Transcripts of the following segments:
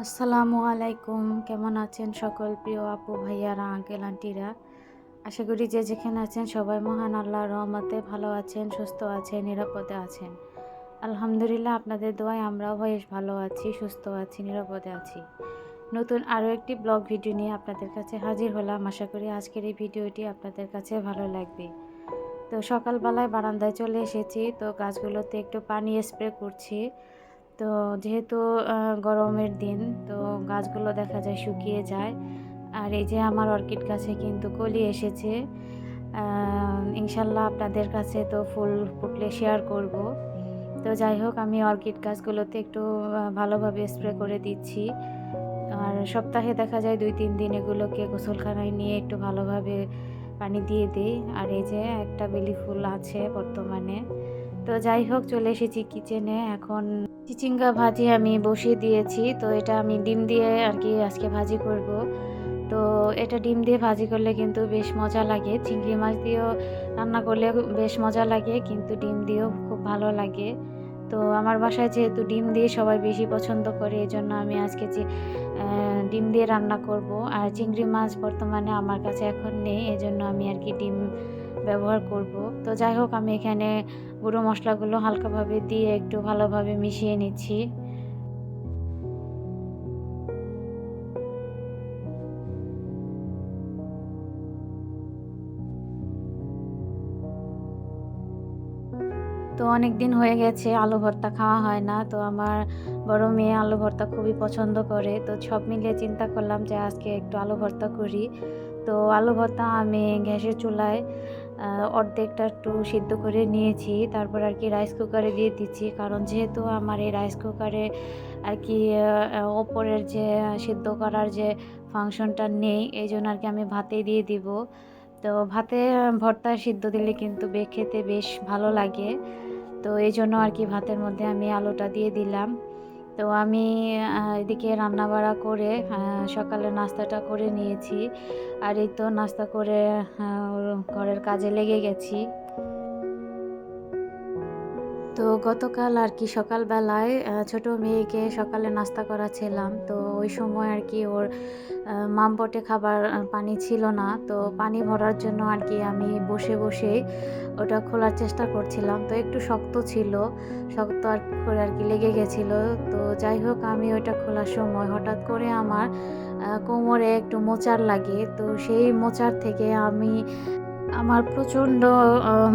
আসসালামু আলাইকুম। কেমন আছেন সকল প্রিয় আপু ভাইয়ারা, আঙ্কেল আন্টিরা? আশা করি যে যেখানে আছেন সবাই মহান আল্লাহর রহমতে ভালো আছেন, সুস্থ আছেন, নিরাপদে আছেন। আলহামদুলিল্লাহ, আপনাদের দোয়ায় আমরাও বেশ ভালো আছি, সুস্থ আছি, নিরাপদে আছি। নতুন আরও একটি ব্লগ ভিডিও নিয়ে আপনাদের কাছে হাজির হলাম। আশা করি আজকের এই ভিডিওটি আপনাদের কাছে ভালো লাগবে। তো সকালবেলায় বারান্দায় চলে এসেছি, তো গাছগুলোতে একটু পানি স্প্রে করছি। তো যেহেতু গরমের দিন, তো গাছগুলো দেখা যায় শুকিয়ে যায়। আর এই যে আমার অর্কিড গাছে কিন্তু কলি এসেছে। ইনশাল্লাহ আপনাদের কাছে তো ফুল ফুটলে শেয়ার করব। তো যাই হোক, আমি অর্কিড গাছগুলোতে একটু ভালোভাবে স্প্রে করে দিচ্ছি। আর সপ্তাহে দেখা যায় 2-3 দিন এগুলোকে গোসলখানায় নিয়ে একটু ভালোভাবে পানি দিয়ে দিই। আর এই যে একটা বেলি ফুল আছে বর্তমানে। তো যাই হোক, চলে এসেছি কিচেনে। এখন চিচিঙ্গা ভাজি আমি বসিয়ে দিয়েছি। তো এটা আমি ডিম দিয়ে আর কি আজকে ভাজি করব। তো এটা ডিম দিয়ে ভাজি করলে কিন্তু বেশ মজা লাগে। চিংড়ি মাছ দিয়েও রান্না করলে বেশ মজা লাগে, কিন্তু ডিম দিয়েও খুব ভালো লাগে। তো আমার বাসায় যেহেতু ডিম দিয়ে সবাই বেশি পছন্দ করে, এই জন্য আমি আজকে ডিম দিয়ে রান্না করব। আর চিংড়ি মাছ বর্তমানে আমার কাছে এখন নেই, এজন্য আমি আর কি ডিম ব্যবহার করব। তো যাই হোক, আমি এখানে গুঁড়ো মশলাগুলো হালকাভাবে দিয়ে একটু ভালোভাবে মিশিয়ে নিচ্ছি। তো অনেক দিন হয়ে গেছে আলু ভর্তা খাওয়া হয় না। তো আমার বড় মেয়ে আলু ভর্তা খুবই পছন্দ করে। তো সব মিলিয়ে চিন্তা করলাম যে আজকে একটু আলু ভর্তা করি। তো আলু ভর্তা আমি গ্যাসের চুলায় অর্ধেকটা একটু সিদ্ধ করে নিয়েছি। তারপর আর কি রাইস কুকারে দিয়ে দিচ্ছি, কারণ যেহেতু আমার এই রাইস কুকারে আর কি ওপরের যে সিদ্ধ করার যে ফাংশনটা নেই, এই জন্য আর কি আমি ভাতেই দিয়ে দিব। তো ভাতে ভর্তা সিদ্ধ দিলে কিন্তু খেতে বেশ ভালো লাগে। তো এই জন্য আর কি ভাতের মধ্যে আমি আলুটা দিয়ে দিলাম। তো আমি এদিকে রান্নাবাড়া করে সকালে নাস্তাটা করে নিয়েছি। আর এই তো নাস্তা করে ঘরের কাজে লেগে গেছি। তো গতকাল আর কি সকালবেলায় ছোট মেয়েকে সকালে নাস্তা করাচ্ছিলাম। তো ওই সময় আর কি ওর মামপটে খাবার পানি ছিল না। তো পানি ভরার জন্য আর কি আমি বসে বসেই ওটা খোলার চেষ্টা করছিলাম। তো একটু শক্ত ছিল, শক্ত আর করে আর কি লেগে গেছিলো। তো যাই হোক, আমি ওইটা খোলার সময় হঠাৎ করে আমার কোমরে একটু মোচাড় লাগে। তো সেই মোচাড় থেকে আমার প্রচণ্ড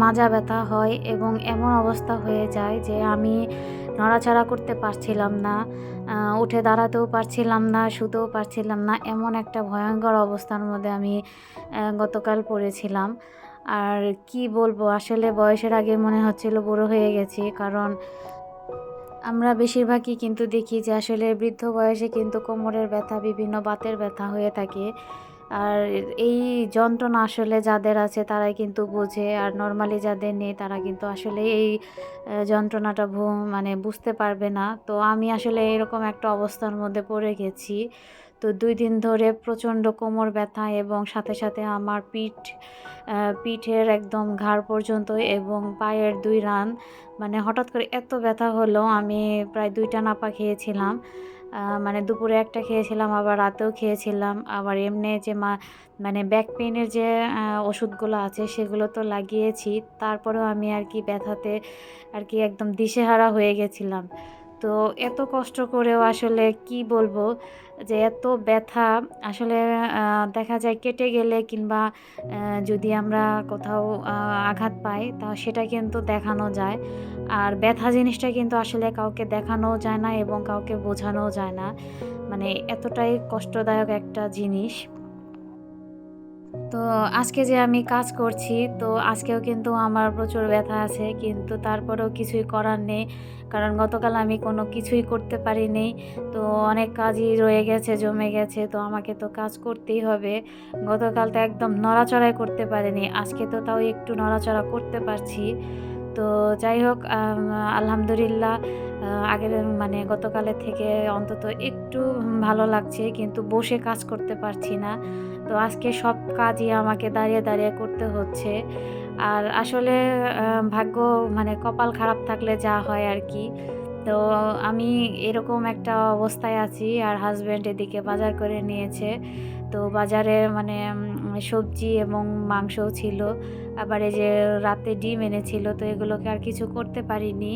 মাজা ব্যথা হয় এবং এমন অবস্থা হয়ে যায় যে আমি নড়াচড়া করতে পারছিলাম না, উঠে দাঁড়াতেও পারছিলাম না, শুতেও পারছিলাম না। এমন একটা ভয়ঙ্কর অবস্থার মধ্যে আমি গতকাল পড়েছিলাম। আর কি বলবো, আসলে বয়সের আগে মনে হচ্ছিল বুড়ো হয়ে গেছি। কারণ আমরা বেশিরভাগই কিন্তু দেখি যে আসলে বৃদ্ধ বয়সে কিন্তু কোমরের ব্যথা, বিভিন্ন বাতের ব্যথা হয়ে থাকে। আর এই যন্ত্রণা আসলে যাদের আছে তারাই কিন্তু বোঝে, আর নর্মালি যাদের নেই তারা কিন্তু আসলে এই যন্ত্রণাটা মানে বুঝতে পারবে না। তো আমি আসলে এরকম একটা অবস্থার মধ্যে পড়ে গেছি। তো 2 দিন ধরে প্রচণ্ড কোমর ব্যথা এবং সাথে সাথে আমার পিঠের একদম ঘাড় পর্যন্ত এবং পায়ের 2 রান, মানে হঠাৎ করে এত ব্যথা হলো, আমি প্রায় 2টা নাপা খেয়েছিলাম। মানে দুপুরে একটা খেয়েছিলাম, আবার রাতেও খেয়েছিলাম। আবার এমনি যে মানে ব্যাক পেইনের যে ওষুধগুলো আছে সেগুলো তো লাগিয়েছি। তারপরেও আমি আর কি ব্যথাতে আর কি একদম দিশেহারা হয়ে গেছিলাম। তো এত কষ্ট করেও আসলে কি বলবো, যে এত ব্যথা আসলে দেখা যায় কেটে গেলে কিংবা যদি আমরা কোথাও আঘাত পাই তা সেটা কিন্তু দেখানো যায়। আর ব্যথা জিনিসটা কিন্তু আসলে কাউকে দেখানোও যায় না এবং কাউকে বোঝানোও যায় না। মানে এতটাই কষ্টদায়ক একটা জিনিস। তো আজকে যে আমি কাজ করছি, তো আজকেও কিন্তু আমার প্রচুর ব্যথা আছে, কিন্তু তারপরেও কিছুই করার নেই। কারণ গতকাল আমি কোনো কিছুই করতে পারিনি। তো অনেক কাজই রয়ে গেছে, জমে গেছে। তো আমাকে তো কাজ করতেই হবে। গতকাল তো একদম নড়াচড়াই করতে পারিনি। আজকে তো তাও একটু নড়াচড়া করতে পারছি। তো যাই হোক, আলহামদুলিল্লাহ, আগের মানে গতকালের থেকে অন্তত একটু ভালো লাগছে, কিন্তু বসে কাজ করতে পারছি না। তো আজকে সব কাজই আমাকে দাঁড়িয়ে দাঁড়িয়ে করতে হচ্ছে। আর আসলে ভাগ্য, মানে কপাল খারাপ থাকলে যা হয় আর কি। তো আমি এরকম একটা অবস্থায় আছি আর হাসব্যান্ড এদিকে বাজার করে নিয়েছে। তো বাজারে মানে সবজি এবং মাংসও ছিল। আবার এই যে রাতে ডিম এনেছিল, তো এগুলোকে আর কিছু করতে পারিনি।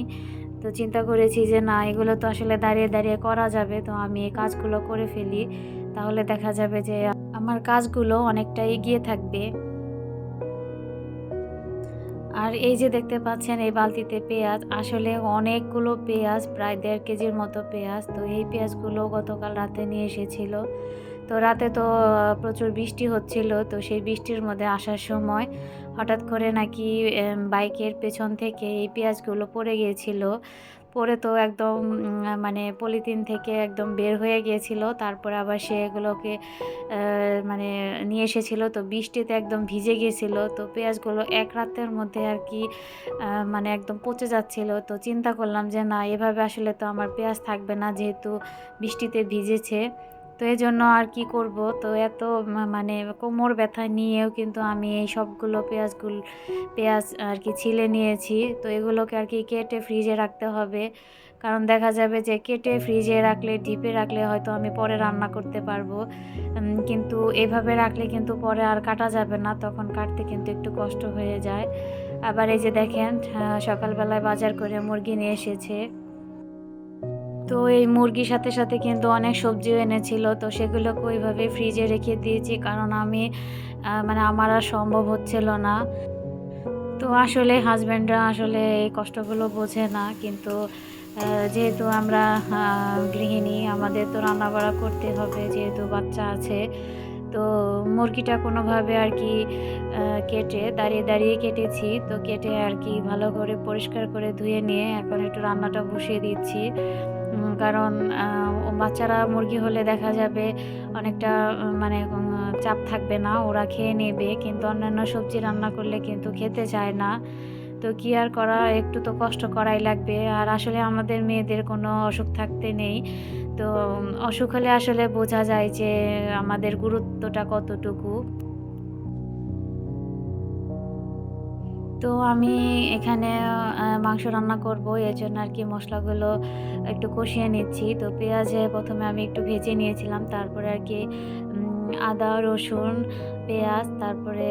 তো চিন্তা করেছি যে না, এগুলো তো আসলে দাঁড়িয়ে, দাঁড়িয়ে করা যাবে। তো আমি এই কাজগুলো করে ফেলি। তাহলে দেখা যাবে যে আমার কাজগুলো অনেকটা এগিয়ে থাকবে। আর এই যে দেখতে পাচ্ছেন এই বালতিতে পেঁয়াজ, আসলে অনেকগুলো পেঁয়াজ, প্রায় ১.৫ কেজির মতো পেঁয়াজ। তো এই পেঁয়াজগুলো গতকাল রাতে নিয়ে এসেছিল। তো রাতে তো প্রচুর বৃষ্টি হচ্ছিল। তো সেই বৃষ্টির মধ্যে আসার সময় হঠাৎ করে নাকি বাইকের পেছন থেকে এই পেঁয়াজগুলো পড়ে গিয়েছিল। পড়ে তো একদম মানে পলিথিন থেকে একদম বের হয়ে গিয়েছিল। তারপরে আবার সে এগুলোকে মানে নিয়ে এসেছিল। তো বৃষ্টিতে একদম ভিজে গিয়েছিল। তো পেঁয়াজগুলো এক রাতের মধ্যে আর কি মানে একদম পচে যাচ্ছিল। তো চিন্তা করলাম যে না, এভাবে আসলে তো আমার পেঁয়াজ থাকবে না, যেহেতু বৃষ্টিতে ভিজেছে। তো এজন্য আর কি করব, তো এত মানে কোমর ব্যথা নিয়েও কিন্তু আমি এই সবগুলো পেঁয়াজ আর কি ছিলে নিয়েছি। তো এগুলোকে আর কি কেটে ফ্রিজে রাখতে হবে। কারণ দেখা যাবে যে কেটে ফ্রিজে রাখলে, ডিপে রাখলে হয়তো আমি পরে রান্না করতে পারবো। কিন্তু এভাবে রাখলে কিন্তু পরে আর কাটা যাবে না, তখন কাটতে কিন্তু একটু কষ্ট হয়ে যায়। আবার এই যে দেখেন সকালবেলায় বাজার করে মুরগি নিয়ে এসেছে। তো এই মুরগির সাথে, সাথে কিন্তু অনেক সবজিও এনেছিল। তো সেগুলোকে ওইভাবে ফ্রিজে রেখে দিয়েছি, কারণ আমি মানে আমার আর সম্ভব হচ্ছিল না। তো আসলে হাসব্যান্ডরা আসলে এই কষ্টগুলো বোঝে না। কিন্তু যেহেতু আমরা গৃহিণী, আমাদের তো রান্নাবাড়া করতে হবে, যেহেতু বাচ্চা আছে। তো মুরগিটা কোনোভাবে আর কি কেটে দাঁড়িয়ে, দাঁড়িয়ে কেটেছি। তো কেটে আর কি ভালো করে পরিষ্কার করে ধুয়ে নিয়ে এখন একটু রান্নাটা বসিয়ে দিচ্ছি। কারণ বাচ্চারা মুরগি হলে দেখা যাবে অনেকটা মানে চাপ থাকবে না, ওরা খেয়ে নেবে। কিন্তু অন্যান্য সবজি রান্না করলে কিন্তু খেতে চায় না। তো কি আর করা, একটু তো কষ্ট করাই লাগবে। আর আসলে আমাদের মেয়েদের কোনো অসুখ থাকতে নেই। তো অসুখ হলে আসলে বোঝা যায় যে আমাদের গুরুত্বটা কতটুকু। তো আমি এখানে মাংস রান্না করব, এজন্য আর কি মশলাগুলো একটু কষিয়ে নিচ্ছি। তো পেঁয়াজে ১ম এ আমি একটু ভেজে নিয়েছিলাম। তারপরে আর কি আদা, রসুন, পেঁয়াজ, তারপরে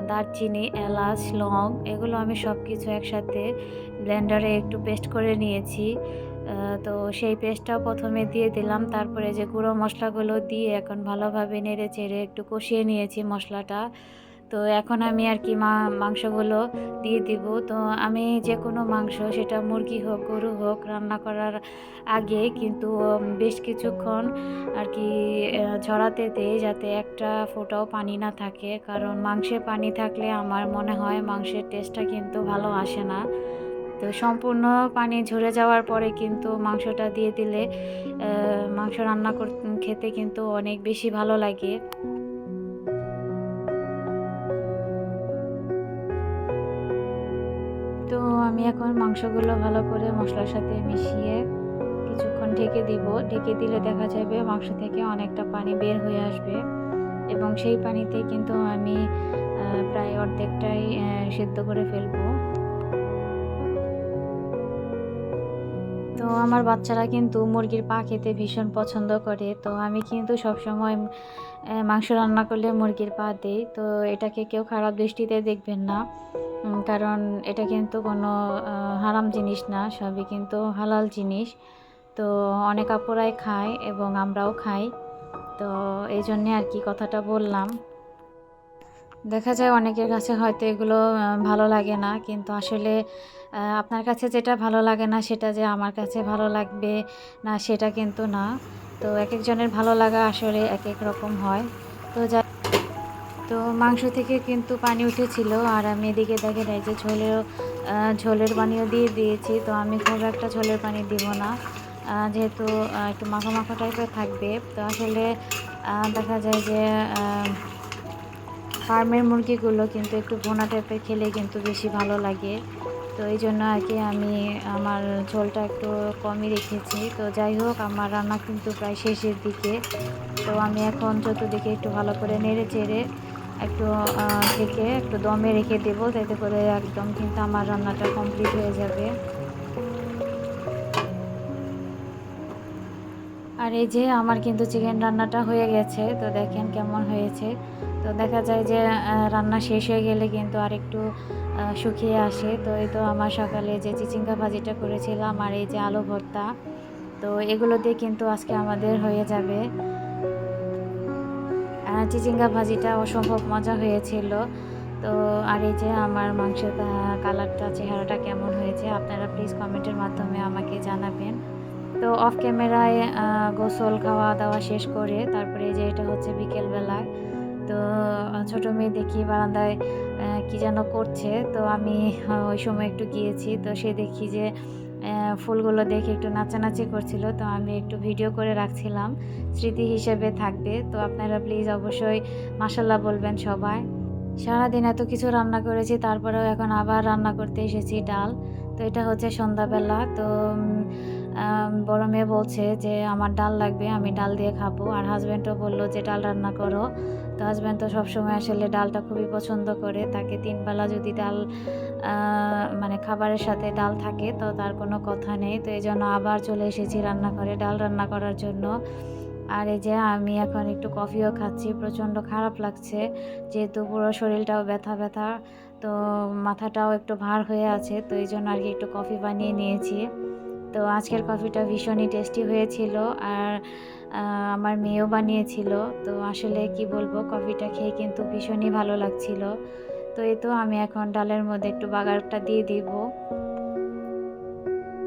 দারচিনি, এলাচ, লং, এগুলো আমি সবকিছু একসাথে ব্লেন্ডারে একটু পেস্ট করে নিয়েছি। তো সেই পেস্টটাও ১ম এ দিয়ে দিলাম। তারপরে যে গুঁড়ো মশলাগুলো দিয়ে এখন ভালোভাবে নেড়ে-চেড়ে একটু কষিয়ে নিয়েছি মশলাটা। তো এখন আমি আর কি মাংসগুলো দিয়ে দিব। তো আমি যেকোনো মাংস, সেটা মুরগি হোক, গরু হোক, রান্না করার আগে কিন্তু বেশ কিছুক্ষণ আর কি ঝরাতে দেই, যাতে একটা ফোঁটাও পানি না থাকে। কারণ মাংসে পানি থাকলে আমার মনে হয় মাংসের টেস্টটা কিন্তু ভালো আসে না। তো সম্পূর্ণ পানি ঝরে যাওয়ার পরে কিন্তু মাংসটা দিয়ে দিলে মাংস রান্না খেতে কিন্তু অনেক বেশি ভালো লাগে। তো আমি এখন মাংসগুলো ভালো করে মশলার সাথে মিশিয়ে কিছুক্ষণ ঢেকে দিব। ঢেকে দিলে দেখা যাবে মাংস থেকে অনেকটা পানি বের হয়ে আসবে, এবং সেই পানিতে কিন্তু আমি প্রায় অর্ধেকটাই সেদ্ধ করে ফেলবো। তো আমার বাচ্চারা কিন্তু মুরগির পা খেতে ভীষণ পছন্দ করে। তো আমি কিন্তু সবসময় মাংস রান্না করলে মুরগির পা দেই। তো এটাকে কেউ খারাপ দৃষ্টিতে দেখবেন না। কারণ এটা কিন্তু কোনো হারাম জিনিস না, সবই কিন্তু হালাল জিনিস। তো অনেক আপুরাই খায় এবং আমরাও খাই। তো এইজন্যে আর কি কথাটা বললাম। দেখা যায় অনেকের কাছে হয়তো এগুলো ভালো লাগে না। কিন্তু আসলে আপনার কাছে যেটা ভালো লাগে না, সেটা যে আমার কাছে ভালো লাগবে না, সেটা কিন্তু না। তো একেকজনের ভালো লাগা আসলে একেক রকম হয়। তো তো মাংস থেকে কিন্তু পানি উঠেছিল, আর আমি এদিকে দেখেন এই যে ঝোলের পানিও দিয়ে দিয়েছি। তো আমি খুব একটা ঝোলের পানি দিব না, যেহেতু একটু মাখো মাখো টাইপের থাকবে। তো আসলে দেখা যায় যে ফার্মের মুরগিগুলো কিন্তু একটু ভুনা টাইপের খেলে কিন্তু বেশি ভালো লাগে। তো এই জন্য আর কি আমি আমার ঝোলটা একটু কমই রেখেছি। তো যাই হোক, আমার রান্না কিন্তু প্রায় শেষের দিকে। তো আমি এখন চতুর্দিকে একটু ভালো করে নেড়ে চেড়ে একটু ঢেকে একটু দমে রেখে দেবো, যাতে করে একদম কিন্তু আমার রান্নাটা কমপ্লিট হয়ে যাবে। আর এই যে আমার কিন্তু চিকেন রান্নাটা হয়ে গেছে, তো দেখেন কেমন হয়েছে। তো দেখা যায় যে রান্না শেষ হয়ে গেলে কিন্তু আরেকটু শুকিয়ে আসে। তো এই তো আমার সকালে যে চিচিঙ্গা ভাজিটা করেছিলাম আর এই যে আলু ভর্তা, তো এগুলো দিয়ে কিন্তু আজকে আমাদের হয়ে যাবে। চিচিঙ্গা ভাজিটা অসম্ভব মজা হয়েছিল। তো আর এই যে আমার মাংসের কালারটা, চেহারাটা কেমন হয়েছে আপনারা প্লিজ কমেন্টের মাধ্যমে আমাকে জানাবেন। তো অফ ক্যামেরায় গোসল খাওয়া-দাওয়া শেষ করে তারপরে এই যে এটা হচ্ছে বিকেলবেলায়। তো ছোট মেয়ে দেখি বারান্দায় কি যেন করছে। তো আমি ওই সময় একটু গিয়েছি। তো সে দেখি যে ফুলগুলো দেখে একটু নাচানাচি করছিল। তো আমি একটু ভিডিও করে রাখছিলাম। স্মৃতি হিসেবে থাকবে। তো আপনারা প্লিজ অবশ্যই মাশাআল্লাহ বলবেন সবাই। সারাদিন এত কিছু রান্না করেছি, তারপরেও এখন আবার রান্না করতে এসেছি ডাল। তো এটা হচ্ছে সন্ধ্যাবেলা। তো বড় মেয়ে বলছে যে আমার ডাল লাগবে, আমি ডাল দিয়ে খাবো। আর হাসব্যান্ডও বলল যে ডাল রান্না করো। তো হাসব্যান্ড তো সবসময় আসলে ডালটা খুবই পছন্দ করে। তাকে ৩ বেলা যদি ডাল আ মানে খাবারের সাথে ডাল থাকে তো তার কোনো কথা নেই। তো এজন্য আবার চলে এসেছি রান্নাঘরে ডাল রান্না করার জন্য। আর এই যে আমি এখন একটু কফিও খাচ্ছি। প্রচণ্ড খারাপ লাগছে। যেহেতু পুরো শরীরটাও ব্যথা, ব্যথা। তো মাথাটাও একটু ভার হয়ে আছে। তো এইজন্য আরকি একটু কফি বানিয়ে নিয়েছি। তো আজকের কফিটা ভীষণই টেস্টি হয়েছিল। আর আ আমার মেয়েও বানিয়েছিল। তো আসলে কি বলবো, কফিটা খেয়ে কিন্তু ভীষণই ভালো লাগছিল। তো এই তো আমি এখন ডালের মধ্যে একটু বাগারটা দিয়ে দিব।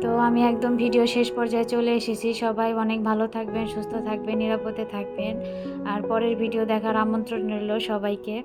তো আমি একদম ভিডিও শেষ পর্যায়ে চলে এসেছি। সবাই অনেক ভালো থাকবেন, সুস্থ থাকবেন, নিরাপদে থাকবেন। আর পরের ভিডিও দেখার আমন্ত্রণ রইল সবাইকে।